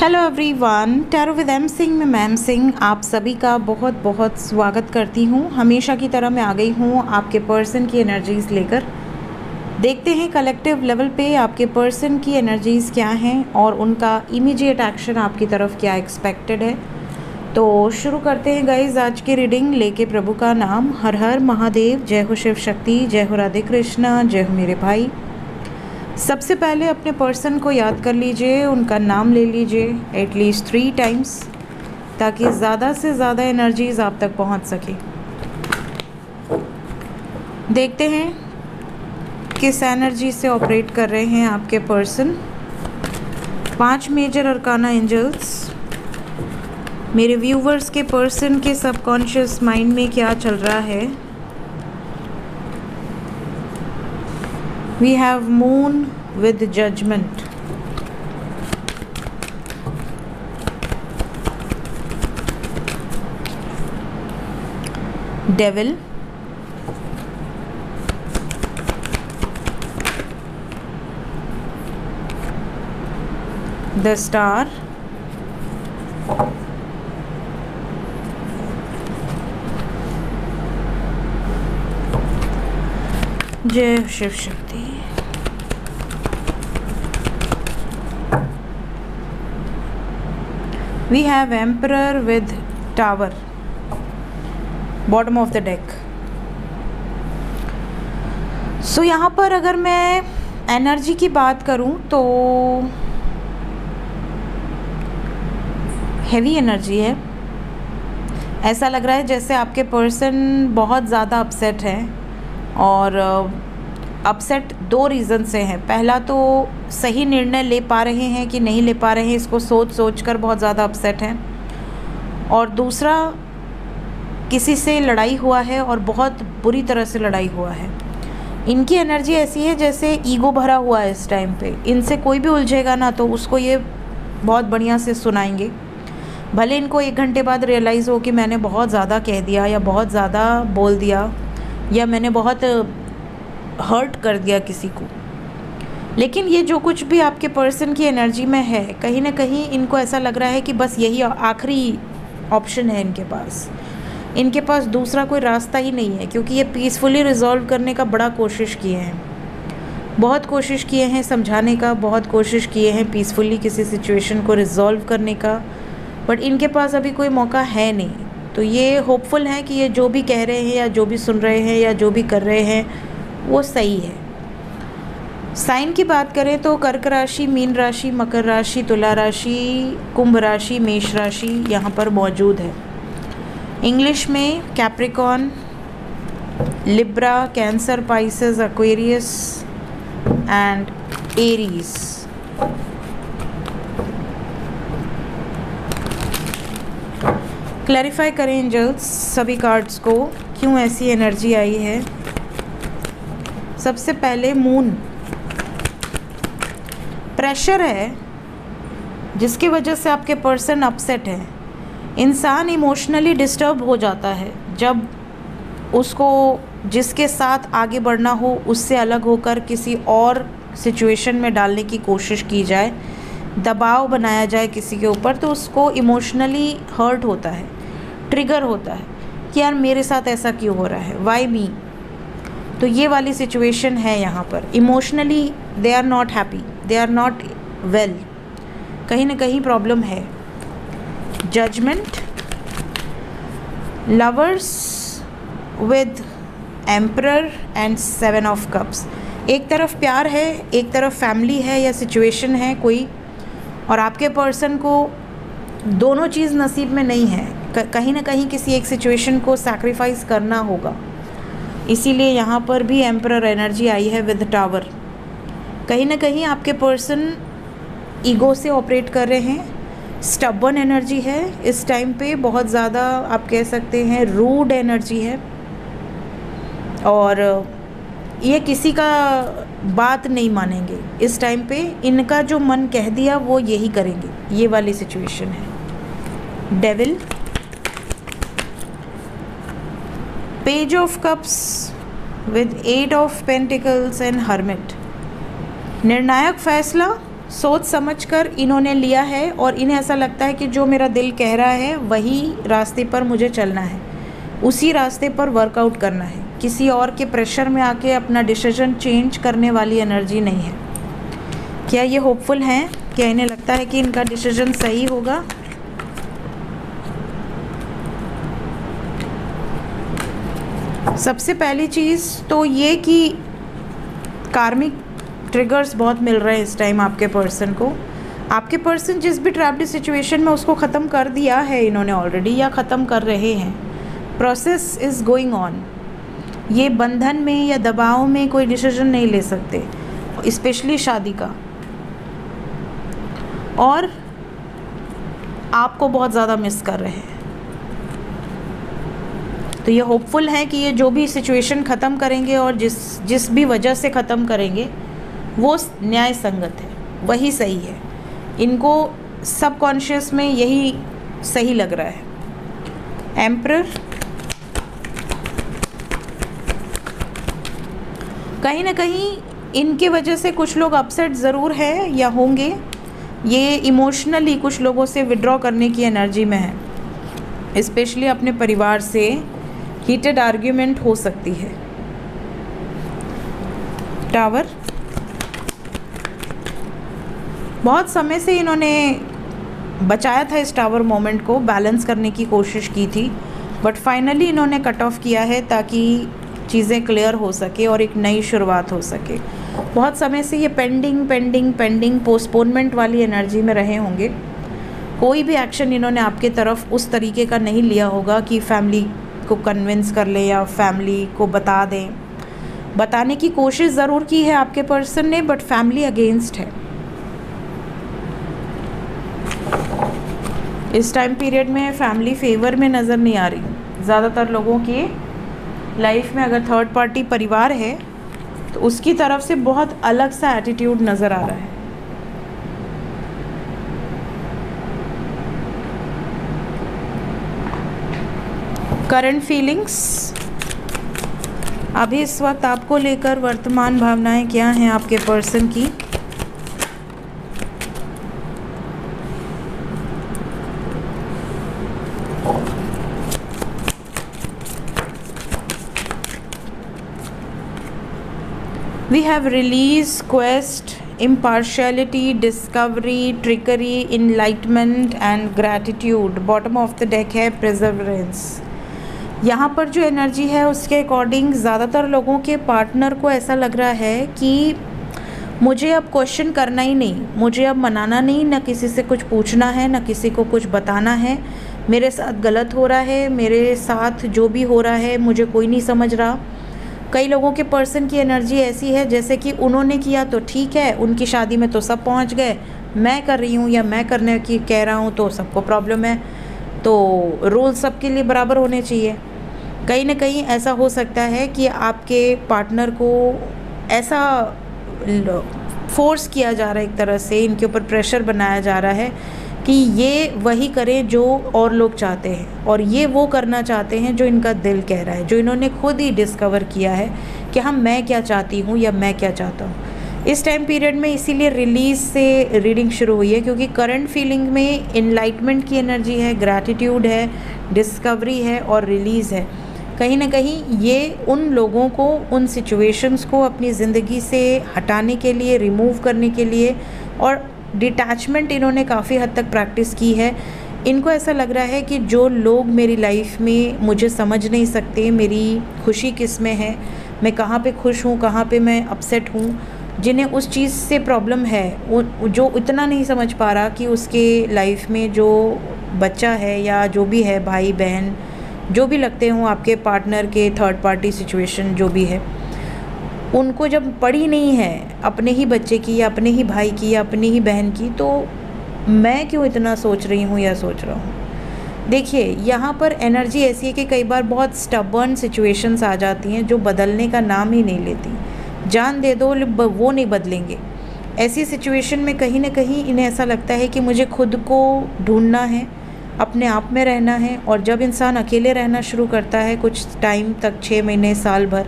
Hello everyone, tarot with M Singh में ma'am Singh आप सभी का बहुत बहुत स्वागत करती हूँ। हमेशा की तरह मैं आ गई हूँ आपके पर्सन की एनर्जीज़ लेकर। देखते हैं कलेक्टिव लेवल पे आपके पर्सन की एनर्जीज़ क्या हैं और उनका इमीडिएट एक्शन आपकी तरफ क्या एक्सपेक्टेड है। तो शुरू करते हैं गाइज आज की रीडिंग लेके प्रभु का नाम। हर हर महादेव, जय हो शिव शक्ति, जय हो राधे कृष्णा, जय हो मेरे भाई। सबसे पहले अपने पर्सन को याद कर लीजिए, उनका नाम ले लीजिए एटलीस्ट 3 टाइम्स ताकि ज़्यादा से ज़्यादा एनर्जीज़ आप तक पहुंच सके। देखते हैं किस एनर्जी से ऑपरेट कर रहे हैं आपके पर्सन। 5 मेजर अरकाना एंजल्स, मेरे व्यूवर्स के पर्सन के सबकॉन्शियस माइंड में क्या चल रहा है। We have moon with judgment. Devil. The star. जय Shiv Shakti. We have Emperor with Tower, bottom of the deck. So यहाँ पर अगर मैं एनर्जी की बात करूँ तो हैवी एनर्जी है। ऐसा लग रहा है जैसे आपके पर्सन बहुत ज़्यादा अपसेट है और अपसेट 2 रीज़न से हैं। पहला तो सही निर्णय ले पा रहे हैं कि नहीं ले पा रहे हैं, इसको सोच कर बहुत ज़्यादा अपसेट हैं। और दूसरा किसी से लड़ाई हुआ है और बहुत बुरी तरह से लड़ाई हुआ है। इनकी एनर्जी ऐसी है जैसे ईगो भरा हुआ है इस टाइम पे। इनसे कोई भी उलझेगा ना तो उसको ये बहुत बढ़िया से सुनाएंगे। भले इनको 1 घंटे बाद रियलाइज़ हो कि मैंने बहुत ज़्यादा कह दिया या बहुत ज़्यादा बोल दिया या मैंने बहुत हर्ट कर दिया किसी को, लेकिन ये जो कुछ भी आपके पर्सन की एनर्जी में है, कहीं ना कहीं इनको ऐसा लग रहा है कि बस यही आखिरी ऑप्शन है इनके पास दूसरा कोई रास्ता ही नहीं है। क्योंकि ये पीसफुली रिजॉल्व करने का बड़ा कोशिश किए हैं, बहुत कोशिश किए हैं समझाने का, बहुत कोशिश किए हैं पीसफुली किसी सिचुएशन को रिजॉल्व करने का, बट इनके पास अभी कोई मौका है नहीं। तो ये होपफुल हैं कि ये जो भी कह रहे हैं या जो भी सुन रहे हैं या जो भी कर रहे हैं वो सही है। साइन की बात करें तो कर्क राशि, मीन राशि, मकर राशि, तुला राशि, कुंभ राशि, मेष राशि यहाँ पर मौजूद है। इंग्लिश में Capricorn, Libra, cancer, Pisces, Aquarius and Aries. Clarify करें एंजल्स सभी कार्ड्स को, क्यों ऐसी एनर्जी आई है। सबसे पहले मून, प्रेशर है जिसकी वजह से आपके पर्सन अपसेट है। इंसान इमोशनली डिस्टर्ब हो जाता है जब उसको जिसके साथ आगे बढ़ना हो उससे अलग होकर किसी और सिचुएशन में डालने की कोशिश की जाए, दबाव बनाया जाए किसी के ऊपर, तो उसको इमोशनली हर्ट होता है, ट्रिगर होता है कि यार मेरे साथ ऐसा क्यों हो रहा है, वाई मी। तो ये वाली सिचुएशन है यहाँ पर। Emotionally they are not happy, they are not well, कहीं ना कहीं प्रॉब्लम है। Judgement, lovers with emperor and 7 of cups. एक तरफ प्यार है, एक तरफ फैमिली है या सिचुएशन है कोई, और आपके पर्सन को दोनों चीज़ नसीब में नहीं है। कहीं ना कहीं किसी एक सिचुएशन को सैक्रिफाइस करना होगा, इसीलिए यहाँ पर भी एम्परर एनर्जी आई है विद टावर। कहीं ना कहीं आपके पर्सन ईगो से ऑपरेट कर रहे हैं, स्टबर्न एनर्जी है इस टाइम पे, बहुत ज़्यादा आप कह सकते हैं रूड एनर्जी है, और ये किसी का बात नहीं मानेंगे इस टाइम पे। इनका जो मन कह दिया वो यही करेंगे, ये वाली सिचुएशन है। Devil, page of cups with 8 of pentacles and hermit. निर्णायक फैसला सोच समझकर इन्होंने लिया है और इन्हें ऐसा लगता है कि जो मेरा दिल कह रहा है वही रास्ते पर मुझे चलना है, उसी रास्ते पर वर्कआउट करना है। किसी और के प्रेशर में आके अपना डिसीजन चेंज करने वाली एनर्जी नहीं है। क्या ये होपफुल हैं? क्या इन्हें लगता है कि इनका डिसीजन सही होगा? सबसे पहली चीज़ तो ये कि कार्मिक ट्रिगर्स बहुत मिल रहे हैं इस टाइम आपके पर्सन को। आपके पर्सन जिस भी ट्रैप्ड सिचुएशन में उसको ख़त्म कर दिया है इन्होंने ऑलरेडी, या ख़त्म कर रहे हैं। Process is going on. ये बंधन में या दबाव में कोई डिसीजन नहीं ले सकते, स्पेशली शादी का, और आपको बहुत ज़्यादा मिस कर रहे हैं। तो ये होपफुल है कि ये जो भी सिचुएशन ख़त्म करेंगे और जिस भी वजह से ख़त्म करेंगे वो न्याय संगत है, वही सही है। इनको सबकॉन्शियस में यही सही लग रहा है। एम्परर, कहीं ना कहीं इनके वजह से कुछ लोग अपसेट ज़रूर है या होंगे। ये इमोशनली कुछ लोगों से विड्रॉ करने की एनर्जी में है, स्पेशली अपने परिवार से हीटेड आर्ग्यूमेंट हो सकती है। टावर, बहुत समय से इन्होंने बचाया था इस टावर मोमेंट को, बैलेंस करने की कोशिश की थी, बट फाइनली इन्होंने कट ऑफ किया है ताकि चीज़ें क्लियर हो सके और एक नई शुरुआत हो सके। बहुत समय से ये पेंडिंग पोस्टपोनमेंट वाली एनर्जी में रहे होंगे। कोई भी एक्शन इन्होंने आपके तरफ उस तरीके का नहीं लिया होगा कि फैमिली को कन्विंस कर ले या फैमिली को बता दें। बताने की कोशिश ज़रूर की है आपके पर्सन ने, बट फैमिली अगेंस्ट है। इस टाइम पीरियड में फैमिली फेवर में नज़र नहीं आ रही। ज़्यादातर लोगों की लाइफ में अगर थर्ड पार्टी परिवार है तो उसकी तरफ से बहुत अलग सा एटीट्यूड नज़र आ रहा है। करंट फीलिंग्स, अभी इस वक्त आपको लेकर वर्तमान भावनाएं क्या हैं आपके पर्सन की? We have release, quest, impartiality, discovery, trickery, enlightenment and gratitude. Bottom of the deck है perseverance। यहाँ पर जो एनर्जी है उसके अकॉर्डिंग ज़्यादातर लोगों के पार्टनर को ऐसा लग रहा है कि मुझे अब क्वेश्चन करना ही नहीं, मुझे अब मनाना नहीं, ना किसी से कुछ पूछना है, ना किसी को कुछ बताना है। मेरे साथ गलत हो रहा है, मेरे साथ जो भी हो रहा है मुझे कोई नहीं समझ रहा। कई लोगों के पर्सन की एनर्जी ऐसी है जैसे कि उन्होंने किया तो ठीक है, उनकी शादी में तो सब पहुंच गए, मैं कर रही हूँ या मैं करने की कह रहा हूँ तो सबको प्रॉब्लम है, तो रूल सबके लिए बराबर होने चाहिए। कहीं ना कहीं ऐसा हो सकता है कि आपके पार्टनर को ऐसा फोर्स किया जा रहा है, एक तरह से इनके ऊपर प्रेशर बनाया जा रहा है कि ये वही करें जो और लोग चाहते हैं, और ये वो करना चाहते हैं जो इनका दिल कह रहा है, जो इन्होंने खुद ही डिस्कवर किया है कि हाँ मैं क्या चाहती हूँ या मैं क्या चाहता हूँ। इस टाइम पीरियड में इसीलिए रिलीज से रीडिंग शुरू हुई है, क्योंकि करंट फीलिंग में इनलाइटमेंट की एनर्जी है, ग्रैटिट्यूड है, डिस्कवरी है और रिलीज़ है। कहीं ना कहीं ये उन लोगों को, उन सिचुएशंस को अपनी ज़िंदगी से हटाने के लिए, रिमूव करने के लिए, और डिटैचमेंट इन्होंने काफ़ी हद तक प्रैक्टिस की है। इनको ऐसा लग रहा है कि जो लोग मेरी लाइफ में मुझे समझ नहीं सकते, मेरी खुशी किस में है, मैं कहाँ पे खुश हूँ, कहाँ पे मैं अपसेट हूँ, जिन्हें उस चीज़ से प्रॉब्लम है, जो इतना नहीं समझ पा रहा कि उसके लाइफ में जो बच्चा है या जो भी है, भाई बहन जो भी लगते हों आपके पार्टनर के, थर्ड पार्टी सिचुएशन जो भी है, उनको जब पड़ी नहीं है अपने ही बच्चे की या अपने ही भाई की या अपनी ही बहन की, तो मैं क्यों इतना सोच रही हूँ या सोच रहा हूँ। देखिए यहाँ पर एनर्जी ऐसी है कि कई बार बहुत स्टबर्न सिचुएशंस आ जाती हैं जो बदलने का नाम ही नहीं लेती। जान दे दो वो नहीं बदलेंगे। ऐसी सिचुएशन में कहीं ना कहीं इन्हें ऐसा लगता है कि मुझे खुद को ढूंढना है, अपने आप में रहना है। और जब इंसान अकेले रहना शुरू करता है कुछ टाइम तक, 6 महीने, साल भर,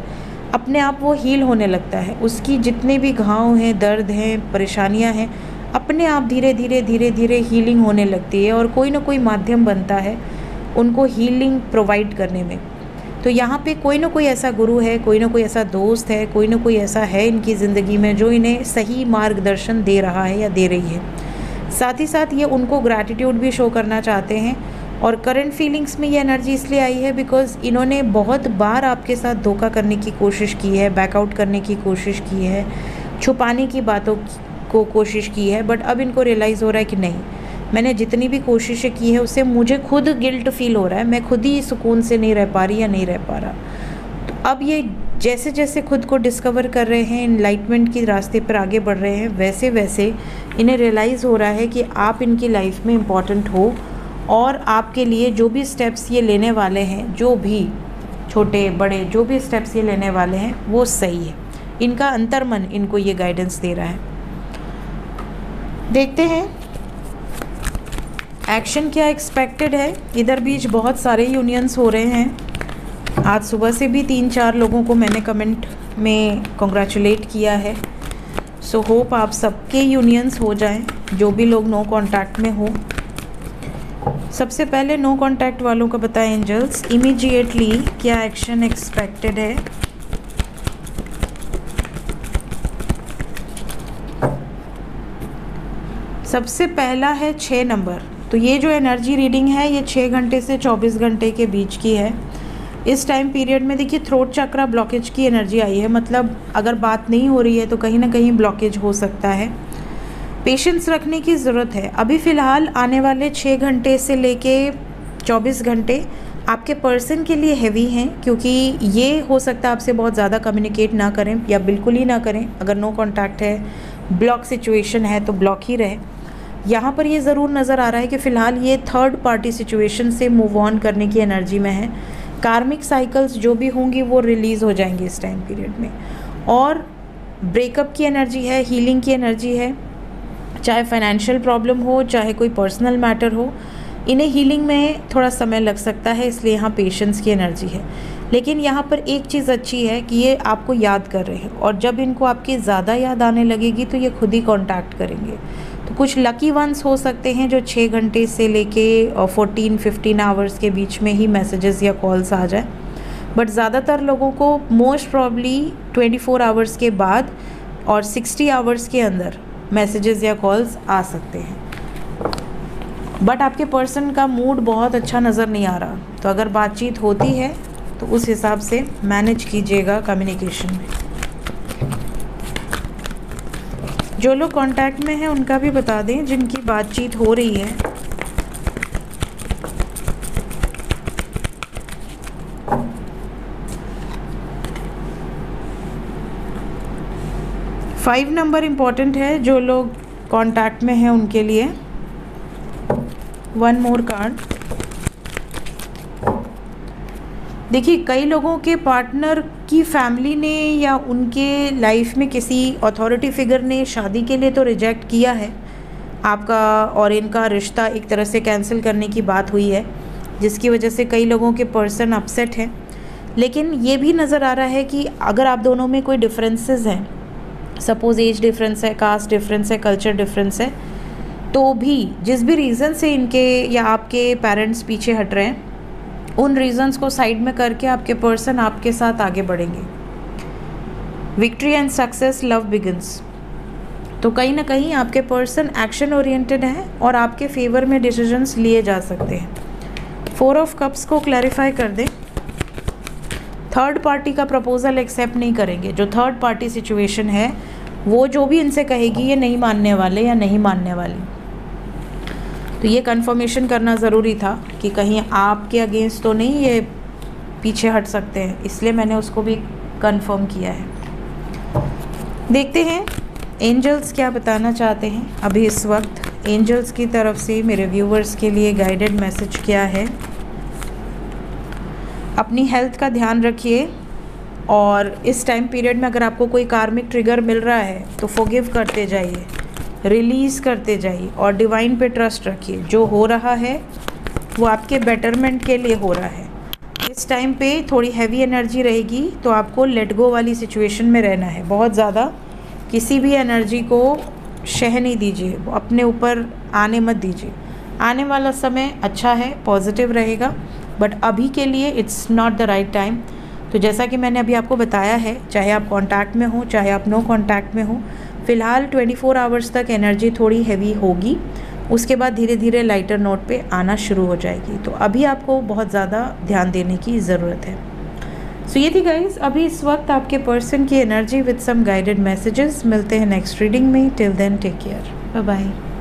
अपने आप वो हील होने लगता है। उसकी जितने भी घाव हैं, दर्द हैं, परेशानियां हैं, अपने आप धीरे धीरे हीलिंग होने लगती है और कोई ना कोई माध्यम बनता है उनको हीलिंग प्रोवाइड करने में। तो यहाँ पे कोई ना कोई ऐसा गुरु है, कोई ना कोई ऐसा दोस्त है, कोई ना कोई ऐसा है इनकी ज़िंदगी में जो इन्हें सही मार्गदर्शन दे रहा है या दे रही है। साथ ही साथ ये उनको ग्रैटिट्यूड भी शो करना चाहते हैं। और करंट फीलिंग्स में ये एनर्जी इसलिए आई है बिकॉज़ इन्होंने बहुत बार आपके साथ धोखा करने की कोशिश की है, बैकआउट करने की कोशिश की है, छुपाने की बातों को कोशिश की है। बट अब इनको रियलाइज़ हो रहा है कि नहीं, मैंने जितनी भी कोशिशें की है उससे मुझे खुद गिल्ट फील हो रहा है, मैं खुद ही सुकून से नहीं रह पा रही या नहीं रह पा रहा। तो अब ये जैसे जैसे खुद को डिस्कवर कर रहे हैं, इनलाइटमेंट के रास्ते पर आगे बढ़ रहे हैं, वैसे वैसे इन्हें रियलाइज़ हो रहा है कि आप इनकी लाइफ में इम्पॉर्टेंट हो और आपके लिए जो भी स्टेप्स ये लेने वाले हैं, जो भी छोटे बड़े जो भी स्टेप्स ये लेने वाले हैं वो सही है। इनका अंतर्मन इनको ये गाइडेंस दे रहा है। देखते हैं एक्शन क्या एक्सपेक्टेड है। इधर बीच बहुत सारे यूनियंस हो रहे हैं। आज सुबह से भी 3-4 लोगों को मैंने कमेंट में कॉन्ग्रेचुलेट किया है। सो होप आप सबके यूनियंस हो जाएं, जो भी लोग नो कांटेक्ट में हो। सबसे पहले नो कांटेक्ट वालों का बताएं एंजल्स, इमीडिएटली क्या एक्शन एक्सपेक्टेड है। सबसे पहला है 6 नंबर। तो ये जो एनर्जी रीडिंग है ये 6 घंटे से 24 घंटे के बीच की है। इस टाइम पीरियड में देखिए थ्रोट चक्रा ब्लॉकेज की एनर्जी आई है, मतलब अगर बात नहीं हो रही है तो कहीं ना कहीं ब्लॉकेज हो सकता है। पेशेंस रखने की ज़रूरत है। अभी फ़िलहाल आने वाले 6 घंटे से लेके 24 घंटे आपके पर्सन के लिए हैवी हैं, क्योंकि ये हो सकता है आपसे बहुत ज़्यादा कम्युनिकेट ना करें या बिल्कुल ही ना करें। अगर नो कांटेक्ट है, ब्लॉक सिचुएशन है तो ब्लॉक ही रहे। यहाँ पर ये ज़रूर नज़र आ रहा है कि फ़िलहाल ये थर्ड पार्टी सिचुएशन से मूव ऑन करने की एनर्जी में है। कार्मिक साइकिल्स जो भी होंगी वो रिलीज़ हो जाएंगी इस टाइम पीरियड में। और ब्रेकअप की एनर्जी है, हीलिंग की एनर्जी है। चाहे फाइनेंशियल प्रॉब्लम हो, चाहे कोई पर्सनल मैटर हो, इन्हें हीलिंग में थोड़ा समय लग सकता है, इसलिए यहाँ पेशेंस की एनर्जी है। लेकिन यहाँ पर एक चीज़ अच्छी है कि ये आपको याद कर रहे हैं, और जब इनको आपकी ज़्यादा याद आने लगेगी तो ये खुद ही कांटेक्ट करेंगे। तो कुछ लकी वंस हो सकते हैं जो 6 घंटे से लेके 14-15 आवर्स के बीच में ही मैसेजेस या कॉल्स आ जाए। बट ज़्यादातर लोगों को मोस्ट प्रॉब्ली 24 आवर्स के बाद और 60 आवर्स के अंदर मैसेजेस या कॉल्स आ सकते हैं। बट आपके पर्सन का मूड बहुत अच्छा नज़र नहीं आ रहा, तो अगर बातचीत होती है तो उस हिसाब से मैनेज कीजिएगा कम्युनिकेशन में। जो लोग कांटेक्ट में हैं उनका भी बता दें जिनकी बातचीत हो रही है। फाइव नंबर इम्पॉर्टेंट है, जो लोग कांटेक्ट में हैं उनके लिए। 1 मोर कार्ड। देखिए कई लोगों के पार्टनर की फैमिली ने या उनके लाइफ में किसी अथॉरिटी फिगर ने शादी के लिए तो रिजेक्ट किया है आपका, और इनका रिश्ता एक तरह से कैंसिल करने की बात हुई है, जिसकी वजह से कई लोगों के पर्सन अपसेट हैं। लेकिन ये भी नज़र आ रहा है कि अगर आप दोनों में कोई डिफरेंसेस हैं, सपोज़ एज डिफरेंस है, कास्ट डिफरेंस है, कल्चर डिफरेंस है, तो भी जिस भी रीज़न से इनके या आपके पेरेंट्स पीछे हट रहे हैं, उन रीजंस को साइड में करके आपके पर्सन आपके साथ आगे बढ़ेंगे। Victory and success, love begins. तो कहीं ना कहीं आपके पर्सन एक्शन ओरिएंटेड हैं और आपके फेवर में डिसीजंस लिए जा सकते हैं। 4 ऑफ कप्स को क्लैरिफाई कर दें। थर्ड पार्टी का प्रपोजल एक्सेप्ट नहीं करेंगे। जो थर्ड पार्टी सिचुएशन है वो जो भी इनसे कहेगी ये नहीं मानने वाले या नहीं मानने वाली। तो ये कंफर्मेशन करना ज़रूरी था कि कहीं आपके अगेंस्ट तो नहीं ये पीछे हट सकते हैं, इसलिए मैंने उसको भी कंफर्म किया है। देखते हैं एंजल्स क्या बताना चाहते हैं अभी इस वक्त। एंजल्स की तरफ से मेरे व्यूवर्स के लिए गाइडेड मैसेज क्या है। अपनी हेल्थ का ध्यान रखिए, और इस टाइम पीरियड में अगर आपको कोई कार्मिक ट्रिगर मिल रहा है तो फॉरगिव करते जाइए, रिलीज़ करते जाइए और डिवाइन पे ट्रस्ट रखिए। जो हो रहा है वो आपके बेटरमेंट के लिए हो रहा है। इस टाइम पे थोड़ी हैवी एनर्जी रहेगी, तो आपको लेट गो वाली सिचुएशन में रहना है। बहुत ज़्यादा किसी भी एनर्जी को शह नहीं दीजिए, वो अपने ऊपर आने मत दीजिए। आने वाला समय अच्छा है, पॉजिटिव रहेगा, बट अभी के लिए it's not the right time. तो जैसा कि मैंने अभी आपको बताया है, चाहे आप कांटेक्ट में हो चाहे आप नो कांटेक्ट में हो, फ़िलहाल 24 आवर्स तक एनर्जी थोड़ी हैवी होगी, उसके बाद धीरे धीरे लाइटर नोट पे आना शुरू हो जाएगी। तो अभी आपको बहुत ज़्यादा ध्यान देने की ज़रूरत है। सो ये थी गाइज अभी इस वक्त आपके पर्सन की energy with some guided messages. मिलते हैं नेक्स्ट रीडिंग में। Till then take care, bye bye.